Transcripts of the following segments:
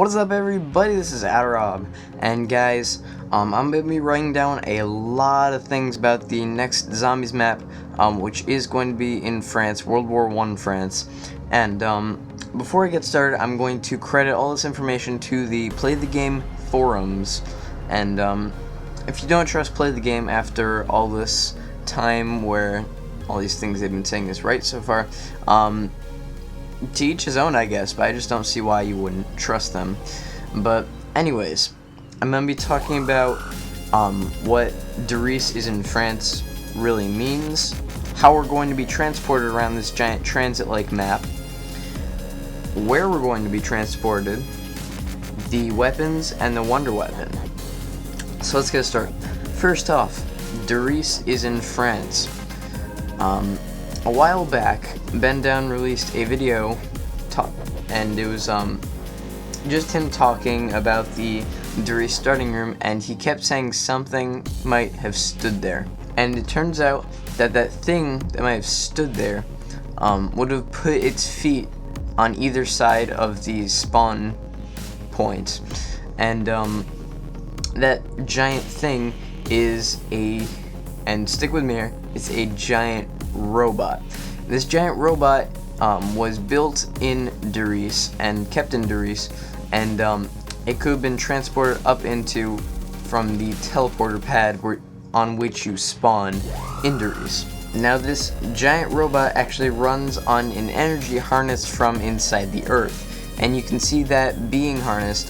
What is up, everybody? This is Adrob, and guys, I'm gonna be writing down a lot of things about the next Zombies map, which is going to be in France, World War I France. And before I get started, I'm going to credit all this information to the Play the Game forums. And if you don't trust Play the Game after all this time where all these things they've been saying is right so far, to each his own, I guess, but I just don't see why you wouldn't trust them. But anyways, I'm going to be talking about what Derice is in France really means, how we're going to be transported around this giant transit-like map, where we're going to be transported, the weapons, and the wonder weapon. So let's get started. First off, Derice is in France. A while back, Ben Down released a video, and it was just him talking about the Derice starting room, and he kept saying something might have stood there. And it turns out that that thing that might have stood there would have put its feet on either side of the spawn point. And that giant thing is and stick with me here, it's a giant robot. This giant robot was built in Derice and kept in Derice, and it could have been transported up into from the teleporter pad on which you spawn in Derice. Now this giant robot actually runs on an energy harnessed from inside the earth, and you can see that being harnessed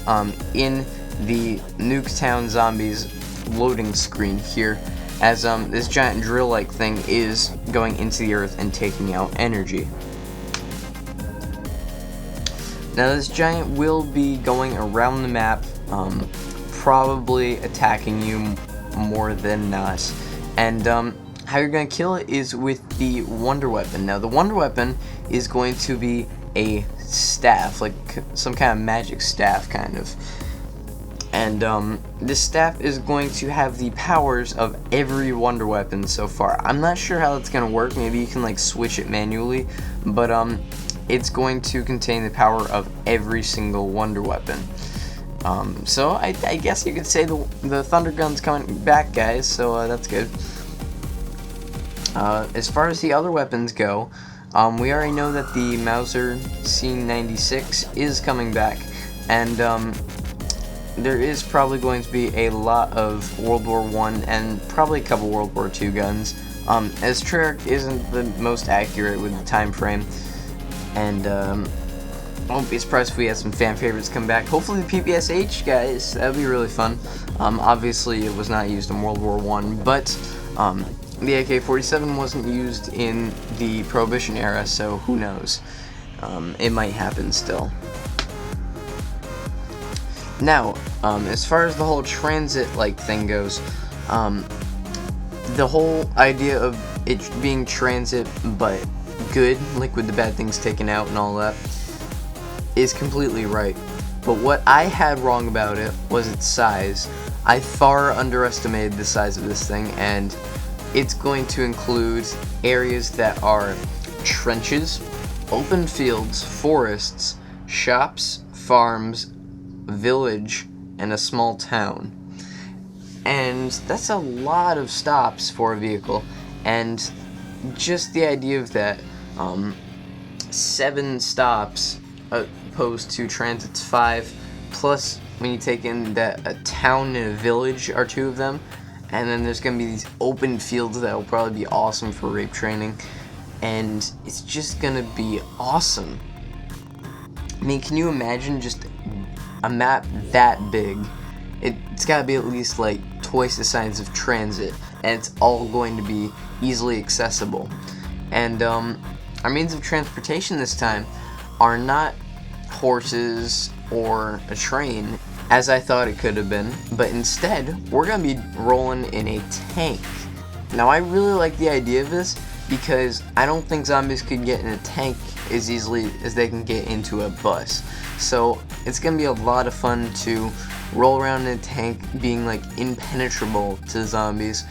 in the Nuketown Zombies loading screen here, as this giant drill-like thing is going into the earth and taking out energy. Now this giant will be going around the map, probably attacking you more than not. And how you're going to kill it is with the wonder weapon. Now the wonder weapon is going to be a staff, like some kind of magic staff, kind of. And this staff is going to have the powers of every wonder weapon so far. I'm not sure how it's going to work. Maybe you can like switch it manually, but it's going to contain the power of every single wonder weapon. So I guess you could say the Thunder Gun's coming back, guys, so that's good. As far as the other weapons go, we already know that the Mauser C96 is coming back, and there is probably going to be a lot of World War I and probably a couple World War II guns, as Treyarch isn't the most accurate with the time frame, and I won't be surprised if we have some fan favorites come back. Hopefully the PPSH, guys, that would be really fun. Obviously it was not used in World War I, but the AK-47 wasn't used in the Prohibition era, so who knows, it might happen still. Now, as far as the whole transit-like thing goes, the whole idea of it being transit but good, like with the bad things taken out and all that, is completely right. But what I had wrong about it was its size. I far underestimated the size of this thing, and it's going to include areas that are trenches, open fields, forests, shops, farms, village, and a small town. And that's a lot of stops for a vehicle, and just the idea of that, 7 stops opposed to transit's 5, plus when you take in that a town and a village are 2 of them, and then there's going to be these open fields that will probably be awesome for rape training, and it's just going to be awesome. I mean, can you imagine just a map that big? It's got to be at least like twice the size of transit, and it's all going to be easily accessible. And our means of transportation this time are not horses or a train, as I thought it could have been, but instead we're going to be rolling in a tank. Now I really like the idea of this because I don't think zombies could get in a tank as easily as they can get into a bus. So it's going to be a lot of fun to roll around in a tank being like impenetrable to zombies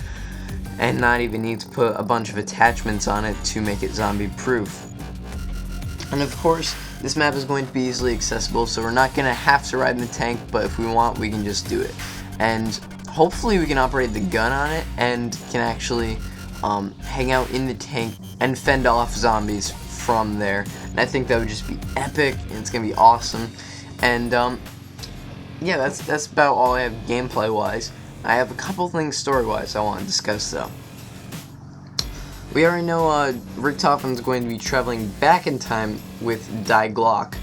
and not even need to put a bunch of attachments on it to make it zombie proof. And of course, This map is going to be easily accessible, so we're not going to have to ride in the tank, but if we want, we can just do it. And hopefully we can operate the gun on it and can actually hang out in the tank and fend off zombies from there. And I think that would just be epic, and it's going to be awesome. And yeah, that's about all I have gameplay-wise. I have a couple things story-wise I want to discuss, though. We already know Richtofen's going to be traveling back in time with Die Glock.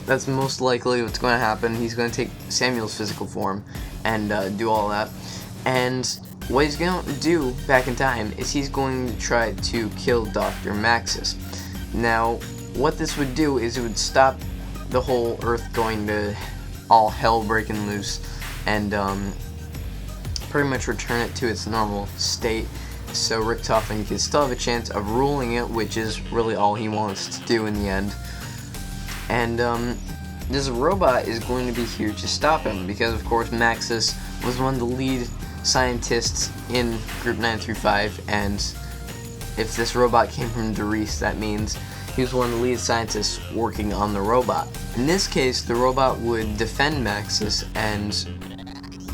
That's most likely what's going to happen. He's going to take Samuel's physical form and do all that. And what he's going to do back in time is he's going to try to kill Dr. Maxis. Now, what this would do is it would stop the whole Earth going to all hell breaking loose and pretty much return it to its normal state, so Richtofen can still have a chance of ruling it, which is really all he wants to do in the end. And this robot is going to be here to stop him, because of course Maxis was one of the lead scientists in Group 935, and if this robot came from Darius, that means he was one of the lead scientists working on the robot. In this case, the robot would defend Maxis and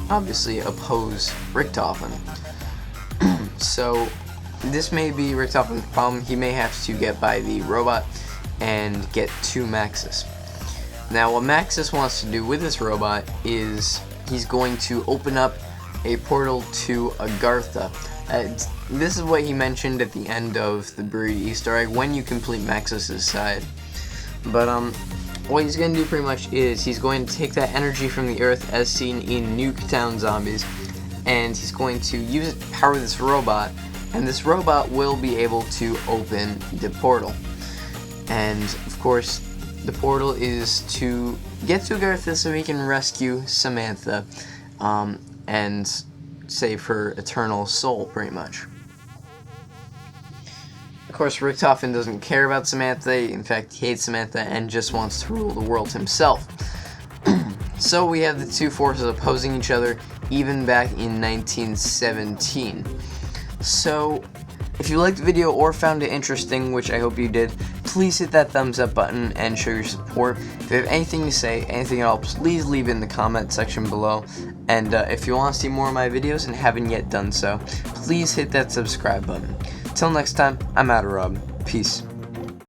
obviously oppose Richtofen. So this may be Richtofen's problem. He may have to get by the robot and get to Maxis. Now what Maxis wants to do with this robot is he's going to open up a portal to Agartha. This is what he mentioned at the end of the buried Easter egg when you complete Maxis' side. But what he's going to do pretty much is he's going to take that energy from the Earth as seen in Nuketown Zombies, and he's going to use it to power this robot, and this robot will be able to open the portal. And of course, the portal is to get to Agartha so he can rescue Samantha and save her eternal soul, pretty much. Of course, Richtofen doesn't care about Samantha. In fact, he hates Samantha and just wants to rule the world himself. So we have the two forces opposing each other, even back in 1917. So, if you liked the video or found it interesting, which I hope you did, please hit that thumbs up button and show your support. If you have anything to say, anything at all, please leave it in the comment section below. And if you want to see more of my videos and haven't yet done so, please hit that subscribe button. Till next time, I'm Adderab. Peace.